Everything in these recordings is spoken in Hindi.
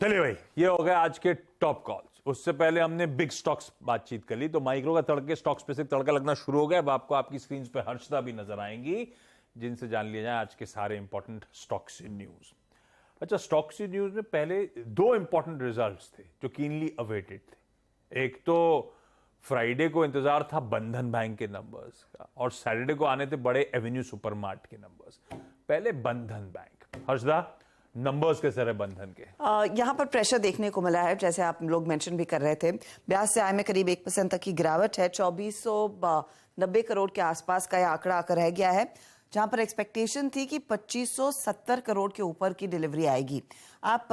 चलिए भाई, ये हो गया आज के टॉप कॉल्स। उससे पहले हमने बिग स्टॉक्स बातचीत कर ली, तो माइक्रो का तड़के स्टॉक्स पे से तड़का लगना शुरू हो गया। अब आपको आपकी स्क्रीन पे हर्षदा भी नजर आएंगी, जिनसे जान लिया जाए आज के सारे इंपॉर्टेंट स्टॉक्स इन न्यूज। अच्छा, स्टॉक्स इन न्यूज में पहले दो इंपॉर्टेंट रिजल्ट्स थे जो कीनली अवेटेड थे। एक तो फ्राइडे को इंतजार था बंधन बैंक के नंबर्स का, और सैटरडे को आने थे बड़े एवेन्यू सुपरमार्ट के नंबर्स। पहले बंधन बैंक। हर्षदा, नंबर्स कैसे रहे बंधन के? यहाँ पर प्रेशर देखने को मिला है, जैसे आप लोग मेंशन भी कर रहे थे। ब्याज से आय में करीब 1% तक की गिरावट है। 2490 करोड़ के आसपास का यह आंकड़ा आकर रह गया है, जहां पर एक्सपेक्टेशन थी कि 2570 करोड़ के ऊपर की डिलीवरी आएगी। आप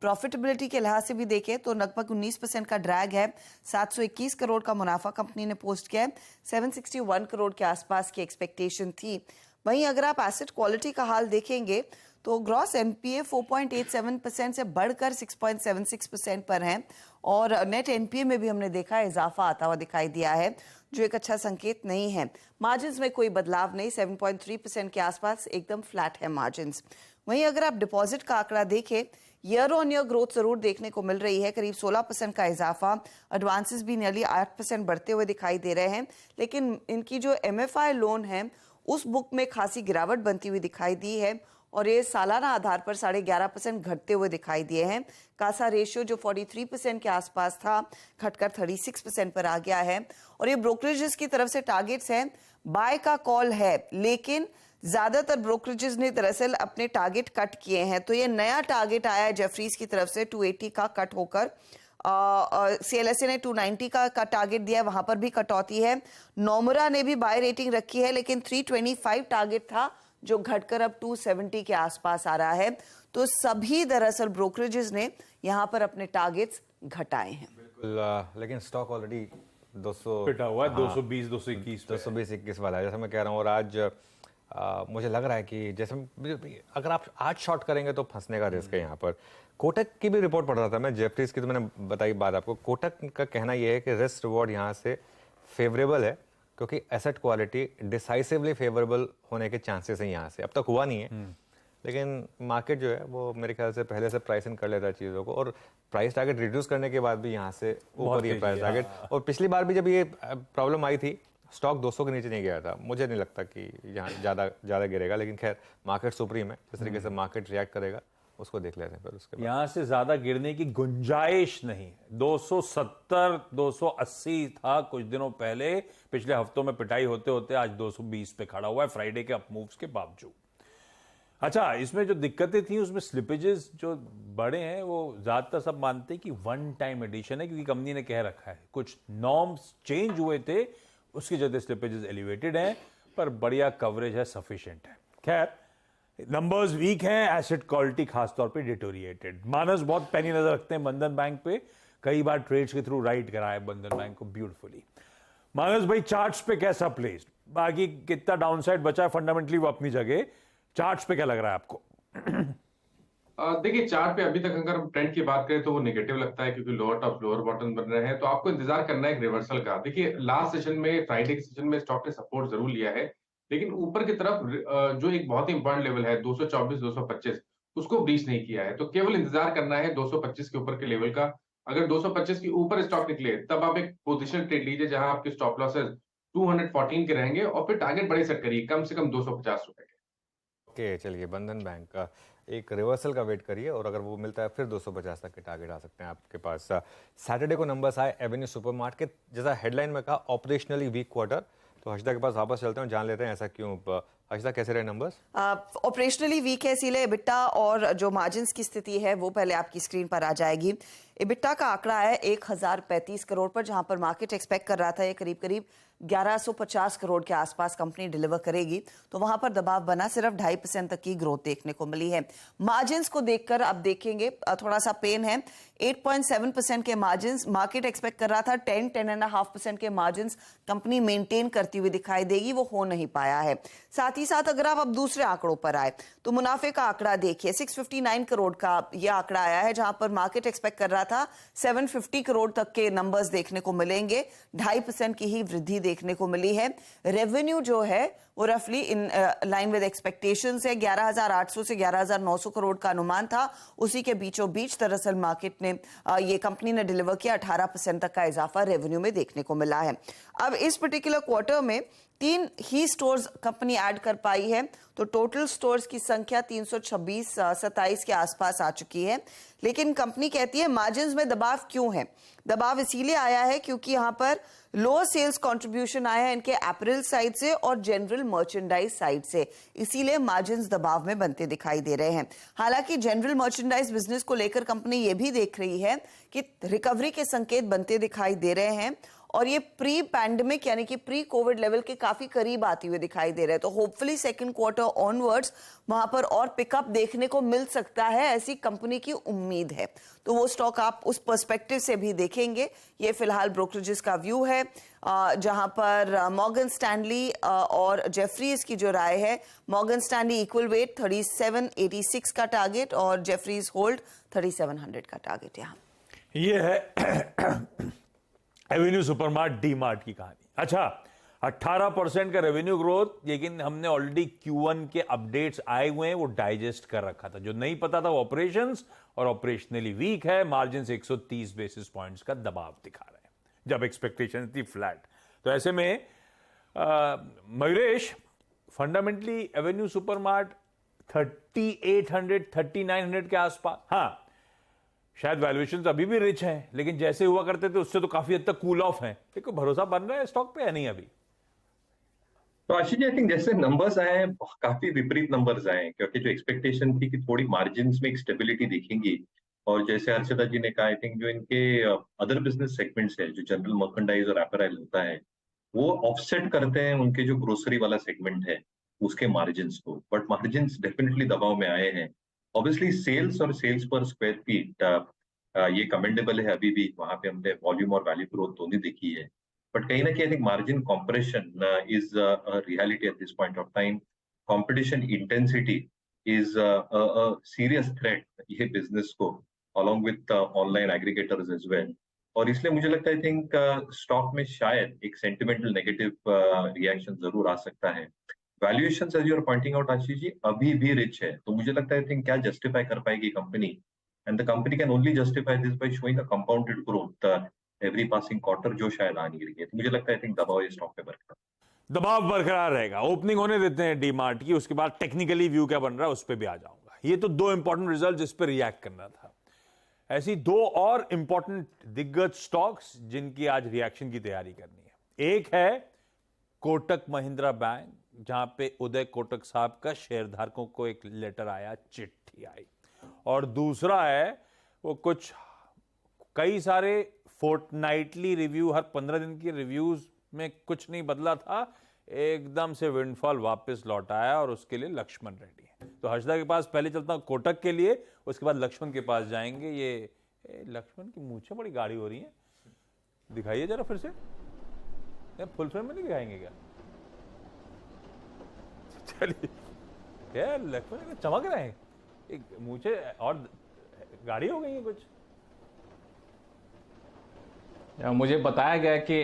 प्रॉफिटेबिलिटी के लिहाज से भी देखें तो लगभग 19% का ड्रैग है। 721 करोड़ का मुनाफा कंपनी ने पोस्ट किया है। 761 करोड़ के आसपास की एक्सपेक्टेशन थी। वहीं अगर आप एसेट क्वालिटी का हाल देखेंगे तो ग्रॉस एनपीए 4.87% से बढ़कर 6.76% पर है, और नेट एनपीए में भी हमने देखा है इजाफा आता हुआ दिखाई दिया है, जो एक अच्छा संकेत नहीं है। मार्जिन्स में कोई बदलाव नहीं, 7.3% के आसपास एकदम फ्लैट है मार्जिन्स। वहीं अगर आप डिपॉजिट का आंकड़ा देखें, ईयर ऑन ईयर ग्रोथ जरूर देखने को मिल रही है, करीब 16% का इजाफा। एडवांसेस भी नियरली 8% बढ़ते हुए दिखाई दे रहे हैं, लेकिन इनकी जो एमएफआई लोन है उस बुक में खासी गिरावट बनती हुई दिखाई दी है, और ये सालाना आधार पर 11.5% घटते हुए दिखाई दिए हैं। कासा रेशियो जो 43% के आसपास था, घटकर 36% पर आ गया है। और ये ब्रोकरेजेस की तरफ से टारगेट्स हैं, बाय का कॉल है, लेकिन ज्यादातर ब्रोकरेजेस ने दरअसल अपने टारगेट कट किए हैं। तो ये नया टारगेट आया है जेफरीज की तरफ से 280 का कट होकर। सीएलएसए ने 290 का टारगेट दिया है, वहां पर भी कटौती है। नोमुरा ने भी बाय रेटिंग रखी है, लेकिन 325 टारगेट था जो घटकर अब 270 के आसपास आ रहा है। तो सभी दरअसल ब्रोकरेजेस ने यहां पर अपने टारगेट्स घटाए हैं। बिल्कुल, लेकिन स्टॉक ऑलरेडी 200 पिटा हुआ है। 220 221 वाला है, जैसा मैं कह रहा हूँ। और आज मुझे लग रहा है कि जैसे अगर आप आज शॉर्ट करेंगे तो फंसने का रिस्क है यहाँ पर। कोटक की भी रिपोर्ट पढ़ रहा था मैं, जेफरीज की तो मैंने बताई बात आपको। कोटक का कहना यह है कि रिस्क रिवॉर्ड यहाँ से फेवरेबल है, क्योंकि एसेट क्वालिटी डिसाइसिवली फेवरेबल होने के चांसेस हैं यहाँ से। अब तक हुआ नहीं है, लेकिन मार्केट जो है वो मेरे ख्याल से पहले से प्राइस इन कर लेता है चीज़ों को, और प्राइस टारगेट रिड्यूस करने के बाद भी यहाँ से ऊपर ही प्राइस टारगेट। और पिछली बार भी जब ये प्रॉब्लम आई थी, स्टॉक 200 के नीचे नहीं गया था। मुझे नहीं लगता कि यहाँ ज़्यादा गिरेगा, लेकिन खैर मार्केट सुप्रीम है, जिस तरीके से मार्केट रिएक्ट करेगा उसको देख लेते हैं फिर उसके बाद। यहां से ज्यादा गिरने की गुंजाइश नहीं है। 270 280 था कुछ दिनों पहले, पिछले हफ्तों में पिटाई होते होते आज 220 पे खड़ा हुआ है फ्राइडे के अप मूव्स के बावजूद। अच्छा, इसमें जो दिक्कतें थी उसमें स्लिपेजेस जो बड़े हैं वो ज्यादातर सब मानते हैं कि वन टाइम एडिशन है, क्योंकि कंपनी ने कह रखा है कुछ नॉर्म्स चेंज हुए थे, उसकी वजह स्लिपेजेस एलिवेटेड हैं, पर बढ़िया कवरेज है, सफिशिएंट है। खैर, नंबर्स वीक हैं, एसेट क्वालिटी खासतौर पे डिटोरिएटेड। मानस बहुत पैनी नजर रखते हैं बंधन बैंक पे, कई बार ट्रेड्स के थ्रू राइट कराया है बंधन बैंक को ब्यूटीफुली। मानस भाई, चार्ट्स पे कैसा प्लेस्ड? बाकी कितना डाउनसाइड बचा है, फंडामेंटली वो अपनी जगह। चार्ट्स पे क्या लग रहा है आपको? देखिए, चार्ट पे अभी तक अगर हम ट्रेंड की बात करें तो वो नेगेटिव लगता है, क्योंकि लोअर टॉप लोअर बॉटम बन रहे हैं। तो आपको इंतजार करना है एक रिवर्सल का। देखिए, लास्ट सेशन में, फ्राइडे के सेशन में स्टॉक ने सपोर्ट जरूर लिया है, लेकिन ऊपर की तरफ जो एक बहुत ही इंपॉर्टेंट लेवल है 224 225, उसको ब्रीच नहीं किया है। तो केवल इंतजार करना है 225 के ऊपर के लेवल का। अगर 225 के ऊपर स्टॉक निकले तब आप एक पोजीशन ट्रेड लीजिए, जहां आपके स्टॉप लॉसेस 214 के रहेंगे, और फिर टारगेट बड़े सेट करिए, कम से कम 250 रुपए के। ओके, चलिए, बंधन बैंक का एक रिवर्सल का वेट करिए, और अगर वो मिलता है फिर 250 तक के टारगेट आ सकते हैं आपके पास। सैटरडे को नंबर्स आए एवेन्यू सुपरमार्ट के, जैसा हेडलाइन में कहा, ऑपरेशनली वीक क्वार्टर। तो हर्षदा के पास वापस चलते हैं, जान लेते हैं ऐसा क्यों। हर्षदा, कैसे रहे नंबर्स? ऑपरेशनली वीक है, इसीलिए एबिटा और जो मार्जिन्स की स्थिति है वो पहले आपकी स्क्रीन पर आ जाएगी। एबिटा का आंकड़ा है 1035 करोड़ पर, जहां पर मार्केट एक्सपेक्ट कर रहा था ये करीब 1150 करोड़ के आसपास कंपनी डिलीवर करेगी। तो वहां पर दबाव बना, सिर्फ 2.5% तक की ग्रोथ देखने को मिली है। मार्जिन्स को देखकर अब देखेंगे, थोड़ा सा पेन है। 8.7% के मार्जिन्स, मार्केट एक्सपेक्ट कर रहा था 10-10.5% के मार्जिन्स कंपनी मेंटेन करती हुई दिखाई देगी, वो हो नहीं पाया है। साथ ही साथ अगर आप अब दूसरे आंकड़ों पर आए तो मुनाफे का आंकड़ा देखिए, 659 करोड़ का यह आंकड़ा आया है, जहां पर मार्केट एक्सपेक्ट कर रहा था 750 करोड़ तक के नंबर्स देखने को मिलेंगे। 2.5% की ही वृद्धि देखने को मिली है। रेवेन्यू जो है वो रफली इन लाइन विद एक्सपेक्टेशंस है। 11,800 से 11,900 करोड़ का अनुमान था, उसी के बीचों बीच दरअसल मार्केट ने ये कंपनी ने डिलीवर किया। 18% तक का इजाफा रेवेन्यू में देखने को मिला है। अब इस पर्टिकुलर क्वार्टर में 3 ही स्टोर्स कंपनी ऐड कर पाई है, तो टोटल स्टोर्स की संख्या 326 27 के आसपास आ चुकी है। लेकिन कंपनी कहती है मार्जिन्स में दबाव क्यों है? दबाव इसीलिए आया है क्योंकि यहां पर लोअर सेल्स कंट्रीब्यूशन आया है इनके अपैरल साइड से और जनरल मर्चेंडाइज साइड से, इसीलिए मार्जिन्स दबाव में बनते दिखाई दे रहे हैं। हालांकि जनरल मर्चेंडाइज बिजनेस को लेकर कंपनी ये भी देख रही है कि रिकवरी के संकेत बनते दिखाई दे रहे हैं और ये प्री पैंडेमिक यानी कि प्री कोविड लेवल के काफी करीब आती हुई दिखाई दे रहे हैं। तो होपफुली सेकंड क्वार्टर ऑनवर्ड्स वहां पर और पिकअप देखने को मिल सकता है, ऐसी कंपनी की उम्मीद है। तो वो स्टॉक आप उस पर्सपेक्टिव से भी देखेंगे। ये फिलहाल ब्रोकरेजेस का व्यू है, जहां पर मॉर्गन स्टैनली और जेफरीज की जो राय है, मॉर्गन स्टैनली इक्वल वेट 3786 का टारगेट और जेफरीज होल्ड 3700 का टारगेट। यहाँ ये है एवेन्यू सुपरमार्ट डी मार्ट की कहानी। अच्छा, 18% का रेवेन्यू ग्रोथ, लेकिन हमने ऑलरेडी Q1 के अपडेट्स आए हुए हैं, वो डाइजेस्ट कर रखा था। जो नहीं पता था वो ऑपरेशंस और ऑपरेशनली वीक है। मार्जिन से 130 बेसिस पॉइंट्स का दबाव दिखा रहे हैं जब एक्सपेक्टेशन थी फ्लैट। तो ऐसे में मयूरेश, फंडामेंटली एवेन्यू सुपरमार्ट 3800 3900 के आसपास, हाँ शायद वैल्यूएशन अभी भी रिच हैं, लेकिन जैसे हुआ करते थे उससे तो काफी हद तक कूल ऑफ हैं। देखो भरोसा बन रहा है स्टॉक पे या नहीं अभी? तो आशीष जी, आई थिंक जैसे नंबर्स आए हैं काफी विपरीत नंबर्स आए हैं, क्योंकि जो एक्सपेक्टेशन थी कि थोड़ी मार्जिन में एक स्टेबिलिटी दिखेंगी, और जैसे हर्षदा जी ने कहा, आई थिंक जो इनके अदर बिजनेस सेगमेंट्स है, जो जनरल मर्केंडाइज और अपैरल होता है, वो ऑफसेट करते हैं उनके जो ग्रोसरी वाला सेगमेंट है उसके मार्जिन को। बट मार्जिन डेफिनेटली दबाव में आए हैं। ऑब्वियसली सेल्स और सेल्स पर स्क्वायर फीट ये कमेंडेबल है, अभी भी वहां पे हमने वॉल्यूम और वैल्यू ग्रोथ दोनों देखी है। बट कहीं ना कहीं I think margin compression is reality at this point of time. Competition intensity is serious threat ये बिजनेस को, along with online aggregators as well. और इसलिए मुझे लगता है आई थिंक स्टॉक में शायद एक सेंटिमेंटल नेगेटिव रिएक्शन जरूर आ सकता है। Valuation as you are pointing out Ashish ji अभी भी रिच है, तो मुझे लगता है आई थिंक क्या जस्टिफाई कर पाएगी company, and the company can only justify this by showing a compounded growth every passing quarter, जो शायद आ नहीं रही है। तो मुझे लगता है आई थिंक दबाव ये स्टॉक पे बरकरार, दबाव बरकरार रहेगा। ओपनिंग होने देते हैं डी मार्ट की, उसके बाद टेक्निकली व्यू क्या बन रहा है उस पर भी आ जाऊंगा। ये तो 2 इंपॉर्टेंट रिजल्ट जिस पर रिएक्ट करना था। ऐसी 2 और इंपॉर्टेंट दिग्गज स्टॉक्स जिनकी आज रिएक्शन की तैयारी करनी है। एक है कोटक महिंद्रा बैंक, जहां पे उदय कोटक साहब का शेयरधारकों को एक लेटर आया, चिट्ठी आई। और दूसरा है वो कुछ कई सारे फोर्टनाइटली रिव्यू, हर 15 दिन की रिव्यूज में कुछ नहीं बदला था, एकदम से विंडफॉल वापस लौट आया और उसके लिए लक्ष्मण रेड्डी है। तो हर्षदा के पास पहले चलता हूं कोटक के लिए, उसके बाद लक्ष्मण के पास जाएंगे। ये लक्ष्मण की मूंछें बड़ी गाढ़ी हो रही हैं, दिखाइए जरा फिर से। फुल फ्रेम में नहीं दिखाएंगे क्या? चलिए, क्या लक्ष्मण चमक रहे हैं, एक मूंछें और गाढ़ी हो गई है कुछ। मुझे बताया गया कि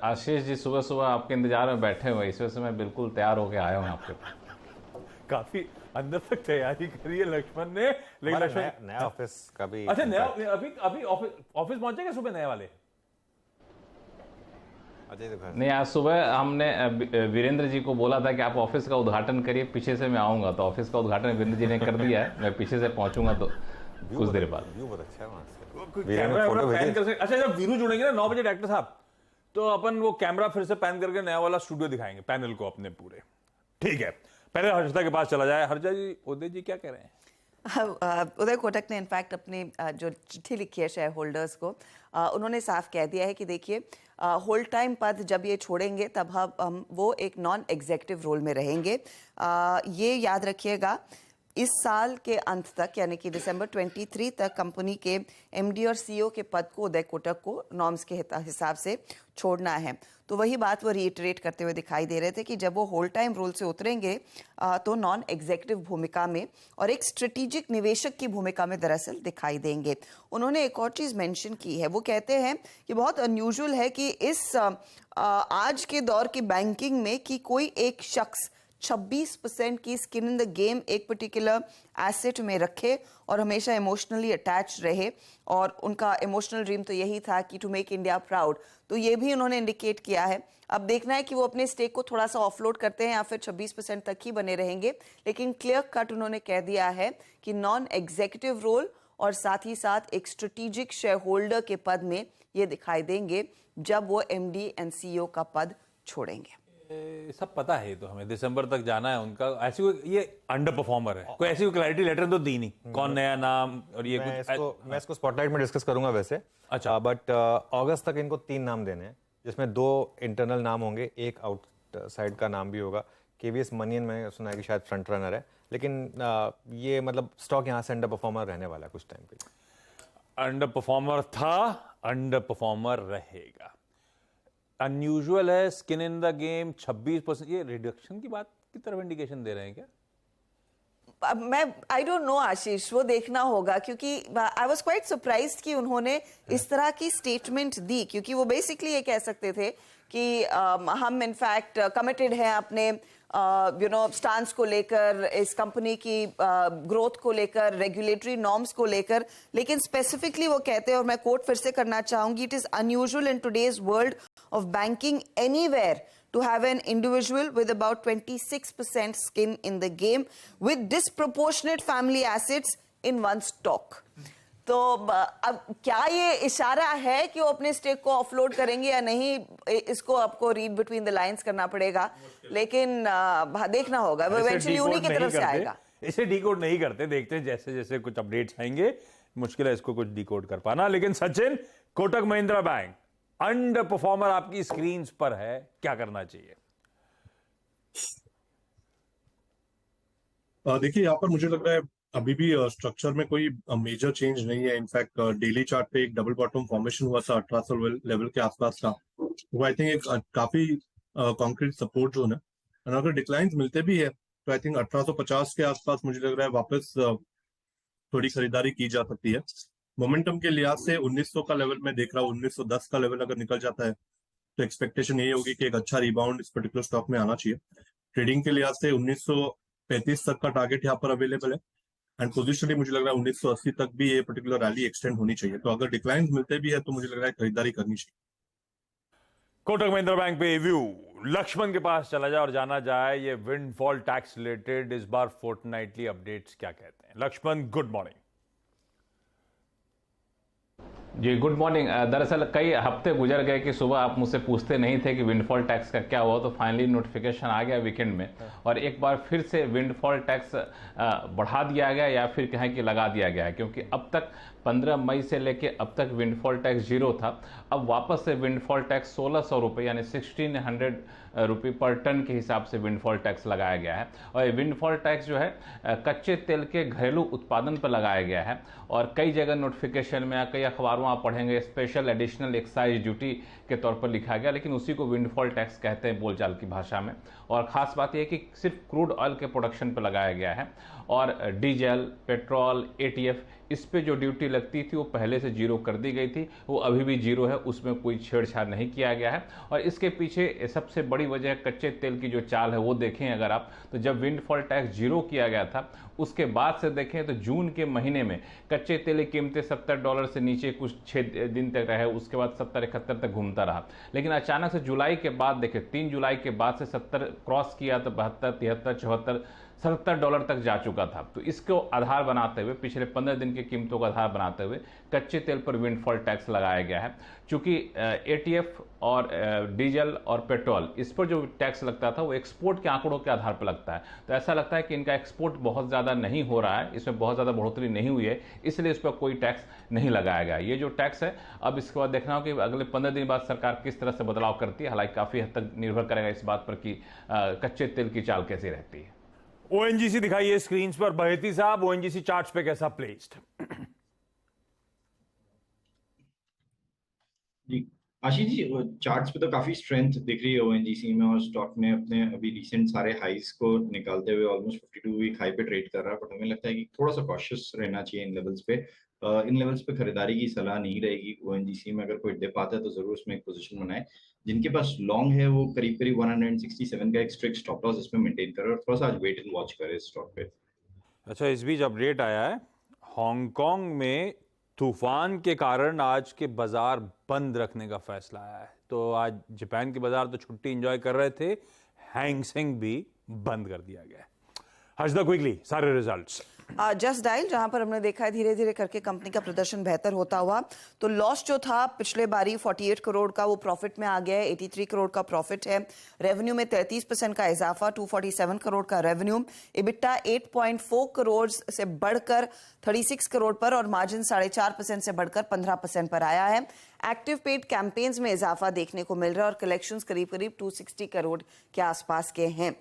आशीष जी सुबह सुबह आपके इंतजार में बैठे हुए, इस वजह से मैं बिल्कुल तैयार होकर आया हूँ आपके पास। काफी अंदर तक तैयारी करी है लक्ष्मण ने, लेकिन लक्ष्मण नया ऑफिस का भी, अच्छा नया अभी ऑफिस पहुंचे क्या सुबह नए वाले? नहीं, आज सुबह हमने वीरेंद्र जी को बोला था कि आप ऑफिस का उद्घाटन करिए, पीछे से मैं आऊंगा। तो ऑफिस का उद्घाटन वीरेंद्र जी ने कर दिया है, मैं पीछे से पहुंचूंगा तो कुछ देर बाद। व्यू बहुत अच्छा है वहां से। कैमरा पैन कर सकते। अच्छा, जब वीरू जुड़ेंगे ना 9 बजे डॉक्टर साहब, तो अपन वो कैमरा फिर से पैन करके नया वाला स्टूडियो दिखाएंगे, पैनल को अपने पूरे। ठीक है, पहले हर्षदा के पास चला जाए। हर्षदा जी, उदय जी क्या कह रहे हैं? उदय कोटक ने इनफैक्ट अपनी जो चिट्ठी लिखी है शेयर होल्डर्स को, उन्होंने साफ कह दिया है कि देखिए होल्ड टाइम पद जब ये छोड़ेंगे तब हम वो एक नॉन एग्जीक्यूटिव रोल में रहेंगे। ये याद रखिएगा, इस साल के अंत तक यानी कि दिसंबर 23 तक कंपनी के एमडी और सीईओ के पद को उदय कोटक को नॉर्म्स के हिसाब से छोड़ना है। तो वही बात वो रीइटरेट करते हुए दिखाई दे रहे थे कि जब वो होल टाइम रोल से उतरेंगे तो नॉन एग्जीक्यूटिव भूमिका में और एक स्ट्रेटेजिक निवेशक की भूमिका में दरअसल दिखाई देंगे। उन्होंने एक और चीज मेंशन की है, वो कहते हैं कि बहुत अनयूजुअल है कि इस आज के दौर की बैंकिंग में कि कोई एक शख्स 26% की स्किन इन द गेम एक पर्टिकुलर एसेट में रखे और हमेशा इमोशनली अटैच रहे, और उनका इमोशनल ड्रीम तो यही था कि टू मेक इंडिया प्राउड। तो ये भी उन्होंने इंडिकेट किया है। अब देखना है कि वो अपने स्टेक को थोड़ा सा ऑफलोड करते हैं या फिर 26% तक ही बने रहेंगे, लेकिन क्लियर कट उन्होंने कह दिया है कि नॉन एग्जीक्यूटिव रोल और साथ ही साथ एक स्ट्रेटेजिक शेयर होल्डर के पद में ये दिखाई देंगे जब वो एमडी एंड सीईओ का पद छोड़ेंगे। सब पता है तो हमें दिसंबर तक जाना है उनका। ऐसी कोई ये अंडर परफॉर्मर है, कोई ऐसी क्लैरिटी लेटर तो दी नहीं कौन नया नाम और ये मैं इसको स्पॉटलाइट में डिस्कस करूंगा वैसे। अच्छा। बट अगस्त तक इनको 3 नाम देने हैं, जिसमें 2 इंटरनल नाम होंगे, एक आउटसाइड का नाम भी होगा। केवीएस मनियन में सुना है कि शायद फ्रंट रनर है, लेकिन ये मतलब स्टॉक यहाँ से अंडर परफॉर्मर रहने वाला है कुछ टाइम के लिए। अंडर परफॉर्मर था, अंडर परफॉर्मर रहेगा। अनयूजुअल है, स्किन इन द गेम 26%, ये रिडक्शन की बात की तरफ इंडिकेशन दे रहे हैं क्या? मैं आई डोंट नो आशीष, वो देखना होगा, क्योंकि आई वाज क्वाइट सरप्राइज्ड कि उन्होंने इस तरह की स्टेटमेंट दी, क्योंकि वो बेसिकली ये कह सकते थे कि हम इनफैक्ट कमिटेड हैं अपने स्टांस को लेकर, इस कंपनी की ग्रोथ को लेकर, रेगुलेटरी नॉर्म्स को लेकर, लेकिन स्पेसिफिकली वो कहते हैं, और मैं कोट फिर से करना चाहूंगी, it is unusual in today's world of banking anywhere to have an individual with about 26% skin in the game with disproportionate family assets in one stock. तो अब क्या ये इशारा है कि वो अपने स्टेक को ऑफलोड करेंगे या नहीं, इसको आपको रीड बिटवीन द लाइंस करना पड़ेगा, लेकिन देखना होगा, वो इवेंचुअली उन्हीं की तरफ से आएगा। इसे डिकोड नहीं करते, देखते हैं जैसे जैसे कुछ अपडेट्स आएंगे, मुश्किल है इसको कुछ डिकोड कर पाना। लेकिन Sachin, Kotak Mahindra bank under performer आपकी स्क्रीन पर है, क्या करना चाहिए? देखिए, यहाँ पर मुझे लग रहा है अभी भी स्ट्रक्चर में कोई मेजर चेंज नहीं है। इनफैक्ट डेली चार्ट पे एक डबल बॉटम फॉर्मेशन हुआ था 1800 लेवल के आसपास का, वो आई थिंक एक काफी कॉन्क्रीट सपोर्ट जोन है। और अगर डिक्लाइंस मिलते भी है तो आई थिंक 1850 के आसपास मुझे लग रहा है वापस थोड़ी खरीदारी की जा सकती है। मोमेंटम के लिहाज से 1900 का लेवल मैं देख रहा हूँ, 1910 का लेवल अगर निकल जाता है तो एक्सपेक्टेशन यही होगी कि एक अच्छा रिबाउंड इस पर्टिकुलर स्टॉक में आना चाहिए। ट्रेडिंग के लिहाज से 1935 तक का टारगेट यहाँ पर अवेलेबल है, एंड पोजिशनली मुझे लग रहा है 1980 तक भी ये पर्टिकुलर रैली एक्सटेंड होनी चाहिए। तो अगर डिक्लाइन मिलते भी है तो मुझे लग रहा है खरीदारी करनी चाहिए। कोटक महिंद्रा बैंक पे व्यू लक्ष्मण के पास चला जाए और जाना जाए ये विंडफॉल टैक्स रिलेटेड इस बार फोर्टनाइटली अपडेट्स क्या कहते हैं। Lakshman, good morning. जी गुड मॉर्निंग। दरअसल कई हफ्ते गुजर गए कि सुबह आप मुझसे पूछते नहीं थे कि विंडफॉल टैक्स का क्या हुआ, तो फाइनली नोटिफिकेशन आ गया वीकेंड में, और एक बार फिर से विंडफॉल टैक्स बढ़ा दिया गया या फिर कहें कि लगा दिया गया है, क्योंकि अब तक 15 मई से लेके अब तक विंडफॉल टैक्स 0 था। अब वापस से विंडफॉल टैक्स 1600 रुपये यानी 1600 रुपये पर टन के हिसाब से विंडफॉल टैक्स लगाया गया है। और ये विंडफॉल टैक्स जो है कच्चे तेल के घरेलू उत्पादन पर लगाया गया है, और कई जगह नोटिफिकेशन में या कई अखबारों आप पढ़ेंगे स्पेशल एडिशनल एक्साइज ड्यूटी के तौर पर लिखा गया, लेकिन उसी को विंडफॉल टैक्स कहते हैं बोलचाल की भाषा में। और ख़ास बात यह है कि सिर्फ क्रूड ऑयल के प्रोडक्शन पर लगाया गया है, और डीजल, पेट्रोल, एटीएफ, इस पे जो ड्यूटी लगती थी वो पहले से 0 कर दी गई थी, वो अभी भी 0 है, उसमें कोई छेड़छाड़ नहीं किया गया है। और इसके पीछे सबसे बड़ी वजह कच्चे तेल की जो चाल है वो देखें अगर आप, तो जब विंडफॉल टैक्स 0 किया गया था उसके बाद से देखें तो जून के महीने में कच्चे तेल की कीमतें $70 से नीचे कुछ 6 दिन तक रहे, उसके बाद 70-71 तक घूमता रहा। लेकिन अचानक से जुलाई के बाद देखें, 3 जुलाई के बाद से 70 क्रॉस किया तो 72, 73, 74, $70 तक जा चुका था। तो इसको आधार बनाते हुए, पिछले 15 दिन की कीमतों का आधार बनाते हुए कच्चे तेल पर विंडफॉल टैक्स लगाया गया है। चूंकि एटीएफ और डीजल और पेट्रोल, इस पर जो टैक्स लगता था वो एक्सपोर्ट के आंकड़ों के आधार पर लगता है, तो ऐसा लगता है कि इनका एक्सपोर्ट बहुत ज़्यादा नहीं हो रहा है, इसमें बहुत ज़्यादा बढ़ोतरी नहीं हुई है, इसलिए इस पर कोई टैक्स नहीं लगाया गया। ये जो टैक्स है अब इसके बाद देखना हो कि अगले 15 दिन बाद सरकार किस तरह से बदलाव करती है। हालांकि काफ़ी हद तक निर्भर करेगा इस बात पर कि कच्चे तेल की चाल कैसी रहती है। ओएनजीसी दिखाइए स्क्रीन पर। बहेती साहब, ओएनजीसी चार्ट्स पे कैसा प्लेस्ड? जी आशीष जी, चार्ट्स पे तो काफी स्ट्रेंथ दिख रही है ओएनजीसी में, और स्टॉक ने अपने अभी रिसेंट सारे हाइज को निकालते हुए ऑलमोस्ट 52 वीक हाई पे ट्रेड कर रहा है। बट हमें लगता है कि थोड़ा सा कॉशियस रहना चाहिए इन लेवल्स पे। इन लेवल्स पे खरीदारी की सलाह नहीं रहेगी ओएनजीसी में। अगर कोई डिप आता है तो जरूर उसमें एक पोजीशन बनाए। जिनके पास लॉन्ग है वो करीब करीब 167 का एक स्ट्रिक्ट स्टॉप लॉस इसमें मेंटेन करे, और थोड़ा सा आज वेट एंड वॉच करे इस स्टॉक पे। अच्छा, इस बीच अपडेट आया है, हांगकांग में तूफान के कारण आज के बाजार बंद रखने का फैसला आया है। तो आज जापान के बाजार तो छुट्टी एंजॉय कर रहे थे, हैंग सेंग भी बंद कर दिया गया है। हर्षदा, क्विकली सारे रिजल्ट्स। जस्ट डायल, जहां पर हमने देखा है धीरे धीरे करके कंपनी का प्रदर्शन बेहतर होता हुआ। तो लॉस जो था पिछले बारी 48 करोड़ का, वो प्रॉफिट में आ गया है। 83 करोड़ का प्रॉफिट है। रेवेन्यू में 33% का इजाफा, 247 करोड़ का रेवेन्यू। इबिट्टा 8.4 करोड़ से बढ़कर 36 करोड़ पर, और मार्जिन 4.5% से बढ़कर 15% पर आया है। एक्टिव पेड कैंपेन्स में इजाफा देखने को मिल रहा है, और कलेक्शंस करीब करीब 260 करोड़ के आसपास के हैं।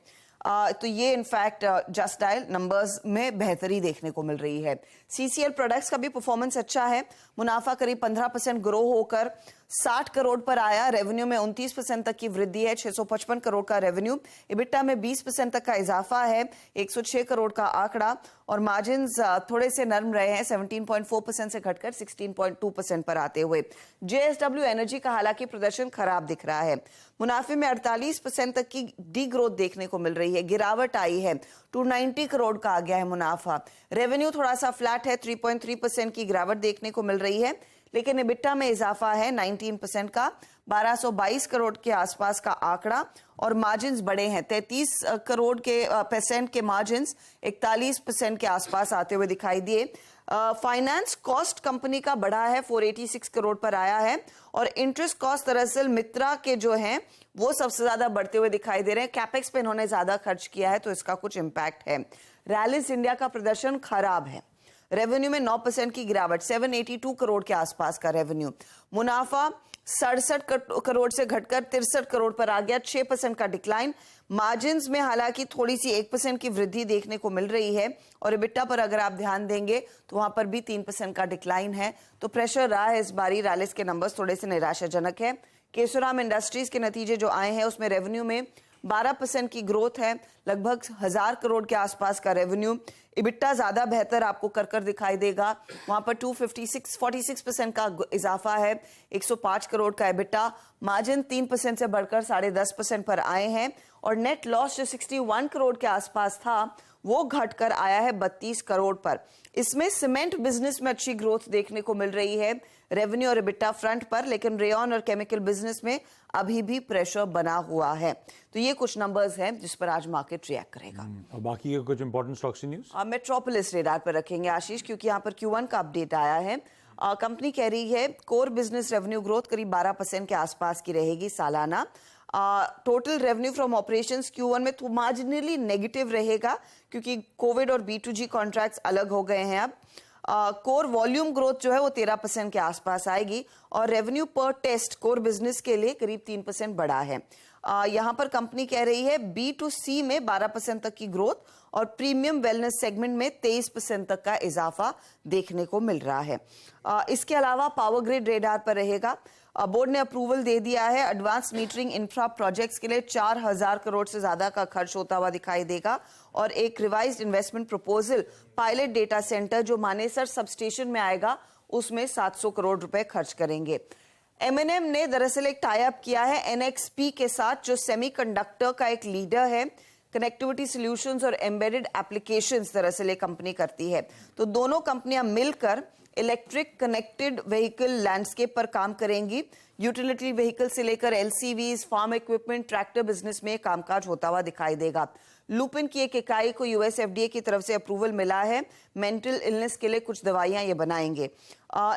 तो ये इनफैक्ट जस्ट डायल नंबर्स में बेहतरी देखने को मिल रही है। सीसीएल प्रोडक्ट्स का भी परफॉर्मेंस अच्छा है। मुनाफा करीब 15% ग्रो होकर 60 करोड़ पर आया। रेवेन्यू में 29% तक की वृद्धि है, 655 करोड़ का रेवेन्यू। इबिट्टा में 20% तक का इजाफा है, 106 करोड़ का आंकड़ा, और मार्जिन्स थोड़े से नरम रहे हैं, 17.4% से घटकर 16.2% पर आते हुए। जेएसडब्ल्यू एनर्जी का हालांकि प्रदर्शन खराब दिख रहा है। मुनाफे में 48% तक की डी ग्रोथ देखने को मिल रही है, गिरावट आई है, 290 करोड़ का आ गया है मुनाफा। रेवेन्यू थोड़ा सा फ्लैट है, 3.3% की गिरावट देखने को मिल रही है, लेकिन इबिट्टा में इजाफा है 19% का, 1222 करोड़ के आसपास का आंकड़ा, और मार्जिन्स बड़े हैं, 33 करोड़ के परसेंट के मार्जिन्स 41% के आसपास आते हुए दिखाई दिए। फाइनेंस कॉस्ट कंपनी का बढ़ा है, 486 करोड़ पर आया है, और इंटरेस्ट कॉस्ट दरअसल मित्रा के जो हैं वो सबसे ज्यादा बढ़ते हुए दिखाई दे रहे हैं। कैपेक्स पे इन्होंने ज्यादा खर्च किया है, तो इसका कुछ इम्पैक्ट है। रैलिस इंडिया का प्रदर्शन खराब है। रेवेन्यू में 9% की गिरावट, 782 करोड़ के आसपास का रेवेन्यू। मुनाफा 67 करोड़ से घटकर 63 करोड़ पर आ गया, 6% का डिक्लाइन। मार्जिन्स में हालांकि थोड़ी सी 1% की वृद्धि देखने को मिल रही है, और इबिट्टा पर अगर आप ध्यान देंगे तो वहां पर भी 3% का डिक्लाइन है। तो प्रेशर रहा है इस बारी। रैलिस के नंबर्स थोड़े से निराशाजनक है। केशोराम इंडस्ट्रीज के नतीजे जो आए हैं उसमें रेवेन्यू में 12% की ग्रोथ है, लगभग 1000 करोड़ के आसपास का रेवेन्यू। इबिट्टा ज्यादा बेहतर आपको कर दिखाई देगा, वहां पर 46% का इजाफा है, 105 करोड़ का इबिट्टा। मार्जिन 3% से बढ़कर 10.5% पर आए हैं, और नेट लॉस जो 61 करोड़ के आसपास था वो घटकर आया है 32 करोड़ पर। इसमें सीमेंट बिजनेस में अच्छी ग्रोथ देखने को मिल रही है रेवेन्यू और इबिट्टा फ्रंट पर, लेकिन रेयन और केमिकल बिजनेस में अभी भी प्रेशर बना हुआ है। तो ये कुछ नंबर्स हैं जिस पर आज मार्केट रिएक्ट करेगा। और बाकी के कुछ important stocks news metropolis radar पर रखेंगे आशीष, क्योंकि यहाँ पर Q1 का अपडेट आया है। कंपनी कह रही है कोर बिजनेस रेवेन्यू ग्रोथ करीब 12% के आसपास की रहेगी सालाना। Total revenue from operations Q1 में तो मार्जिनली नेगेटिव रहेगा, क्योंकि कोविड और B2G कॉन्ट्रैक्ट्स अलग हो गए हैं अब। कोर वॉल्यूम ग्रोथ जो है वो 13% के आसपास आएगी, और रेवेन्यू पर टेस्ट कोर बिजनेस के लिए करीब 3% बढ़ा है। यहां पर कंपनी कह रही है B2C में 12% तक की ग्रोथ, और प्रीमियम वेलनेस सेगमेंट में 23% तक का इजाफा देखने को मिल रहा है। इसके अलावा पावर ग्रिड रेडार पर रहेगा। बोर्ड ने अप्रूवल दे दिया है एडवांस मीटरिंग इंफ्रा प्रोजेक्ट्स के लिए 4000 करोड़ से ज्यादा का खर्च होता हुआ दिखाई देगा, और एक revised investment proposal pilot data centre जो मानेसर सबस्टेशन में आएगा उसमें 700 करोड़ रुपए खर्च करेंगे। M&M ने दरअसल एक टाई अप किया है NXP के साथ, जो सेमीकंडक्टर का एक लीडर है। कनेक्टिविटी सॉल्यूशंस और एम्बेडेड एप्लीकेशंस दरअसल ये कंपनी करती है। तो दोनों कंपनियां मिलकर इलेक्ट्रिक कनेक्टेड व्हीकल लैंडस्केप पर काम करेंगी। यूटिलिटी व्हीकल से लेकर LCVs, farm equipment, tractor business में कामकाज होता हुआ दिखाई देगा। लुपिन की एक इकाई को US FDA की तरफ से अप्रूवल मिला है, मेंटल इलनेस के लिए कुछ दवाइयां ये बनाएंगे।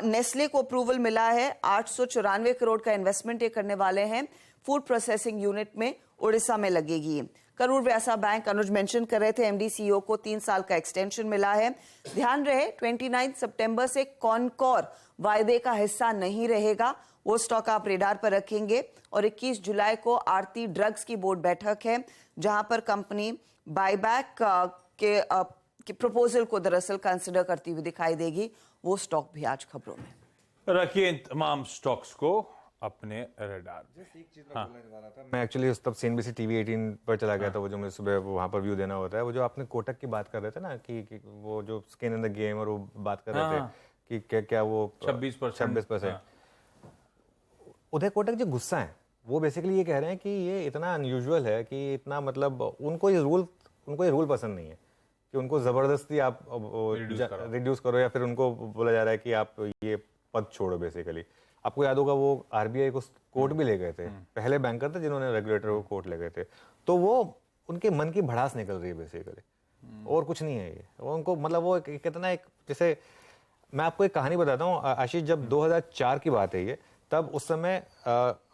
नेस्ले को अप्रूवल मिला है, 894 करोड़ का इन्वेस्टमेंट ये करने वाले हैं। फूड प्रोसेसिंग यूनिट में उड़ीसा में लगेगी। करूर व्यासा बैंक, अनुज मेंशन कर रहे थे, MD CEO को 3 साल का एक्सटेंशन मिला है। ध्यान रहे 29 सितंबर से कॉनकॉर वायदे का हिस्सा नहीं रहेगा, वो स्टॉक आप रेडार पर रखेंगे। और 21 जुलाई को आरती ड्रग्स की बोर्ड बैठक है, जहां पर कंपनी बायबैक के प्रपोजल को दरअसल कंसिडर करती हुई दिखाई देगी, वो स्टॉक भी आज खबरों में। रखिए इन तमाम स्टॉक्स को अपने रडार पे। मैं एक्चुअली उस तब सीएनबीसी टीवी 18 पर चला गया था, वो जो मुझे सुबह वहाँ पर व्यू देना होता है। वो जो आपने कोटक की बात कर रहे थे ना कि वो जो स्किन इन द गेम, और वो बात कर रहे थे कि क्या क्या वो 26%। उदय कोटक जो गुस्सा है वो बेसिकली ये कह रहे हैं कि ये इतना अनयूजुअल है कि इतना मतलब उनको ये रूल पसंद नहीं है कि उनको जबरदस्ती आप रिड्यूस करो, या फिर उनको बोला जा रहा है कि आप ये पद छोड़ो। बेसिकली आपको याद होगा वो आरबीआई को कोर्ट भी ले गए थे, पहले बैंकर थे जिन्होंने रेगुलेटर को कोर्ट ले गए थे। तो वो उनके मन की भड़ास निकल रही है बेसिकली, और कुछ नहीं है ये। वो उनको मतलब वो कितना एक, जैसे मैं आपको एक कहानी बताता हूँ आशीष, जब 2004 की बात है ये, तब उस समय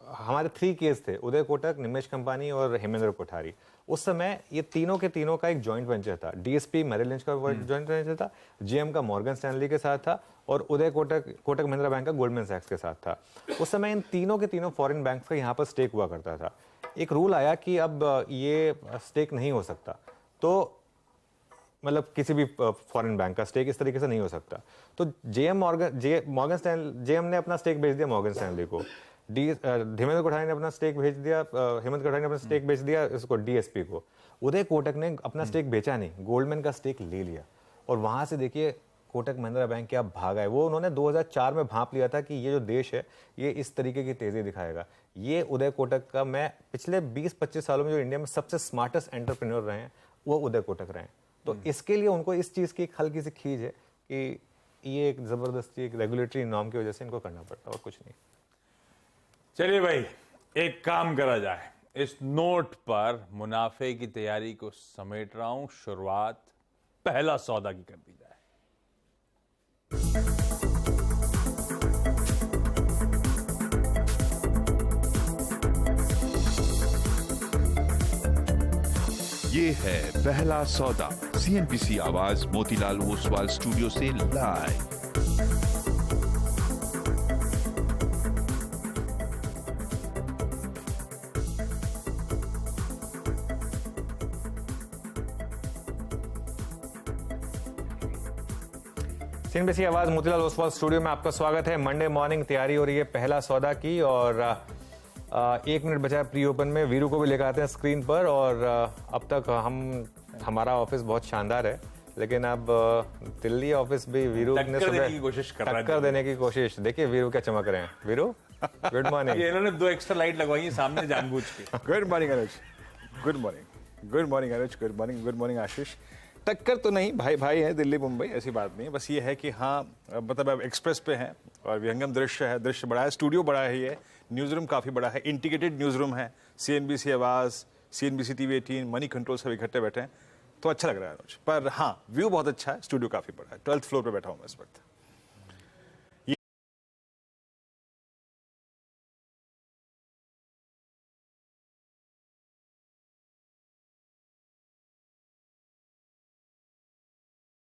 हमारे 3 केस थे, उदय कोटक, निमेश कंपानी और हेमेंद्र कोठारी। उस समय ये तीनों के तीनों का एक जॉइंट वेंचर था। डीएसपी मैरिल लिंच का जॉइंट वेंचर था, जीएम का मॉर्गन स्टैनली के साथ था, और उदय कोटक महिंद्रा बैंक का गोल्डमैन सैक्स के साथ था। उस समय इन तीनों के तीनों फॉरेन बैंक्स का यहाँ पर स्टेक हुआ करता था। एक रूल आया कि अब ये स्टेक नहीं हो सकता, तो मतलब किसी भी फॉरेन बैंक का स्टेक इस तरीके से नहीं हो सकता। तो जेएम ने अपना स्टेक भेज दिया मॉर्गन स्टैनली को, हेमंत कोठारी ने अपना स्टेक भेज दिया, हेमंत कोठारी ने अपना स्टेक भेज दिया इसको, डीएसपी को। उदय कोटक ने अपना स्टेक बेचा नहीं, गोल्डमैन का स्टेक ले लिया, और वहां से देखिए कोटक महिंद्रा बैंक क्या भागा है। वो उन्होंने 2004 में भांप लिया था कि ये जो देश है ये इस तरीके की तेजी दिखाएगा। ये उदय कोटक का, मैं पिछले 20-25 सालों में जो इंडिया में सबसे स्मार्टेस्ट एंटरप्रेन्योर रहे हैं वो उदय कोटक रहे हैं। तो इसके लिए उनको इस चीज की हल्की सी खींच है कि ये एक जबरदस्ती एक रेगुलेटरी नॉर्म की वजह से इनको करना पड़ता, और कुछ नहीं। चलिए भाई, एक काम करा जाए, इस नोट पर मुनाफे की तैयारी को समेट रहा हूं। शुरुआत पहला सौदा की कर दी जाए। ये है पहला सौदा, सीएनबीसी आवाज मोतीलाल ओसवाल स्टूडियो से लाइव। सीएनबीसी आवाज मोतीलाल ओसवाल स्टूडियो में आपका स्वागत है। मंडे मॉर्निंग तैयारी हो रही है पहला सौदा की, और 1 मिनट बचा है प्री ओपन में। वीरू को भी लेकर आते हैं स्क्रीन पर। और अब तक हमारा ऑफिस बहुत शानदार है, लेकिन अब दिल्ली ऑफिस भी वीरू ने टक्कर देने की कोशिश। देखिए वीरू क्या चमक रहे हैं। Veeru good morning. इन्होंने 2 एक्स्ट्रा लाइट लगवाई है सामने जानबूझ के। गुड मॉर्निंग अनुज, गुड मॉर्निंग, गुड मॉर्निंग अनुज, गुड मॉर्निंग आशीष। टक्कर तो नहीं, भाई भाई है, दिल्ली मुंबई ऐसी बात नहीं है। बस ये है कि हाँ, मतलब अब एक्सप्रेस पे हैं और विहंगम दृश्य है, दृश्य बड़ा है, स्टूडियो बड़ा है, ये न्यूज़ रूम काफ़ी बड़ा है, इंटीग्रेटेड न्यूज़ रूम है। सीएनबीसी आवाज़, सीएनबीसी टीवी 18, मनी कंट्रोल सब इकट्ठे बैठे हैं, तो अच्छा लग रहा है अनुज। पर हाँ, व्यू बहुत अच्छा है, स्टूडियो काफ़ी बड़ा है। 12th फ्लोर पर बैठा हूँ मैं इस वक्त।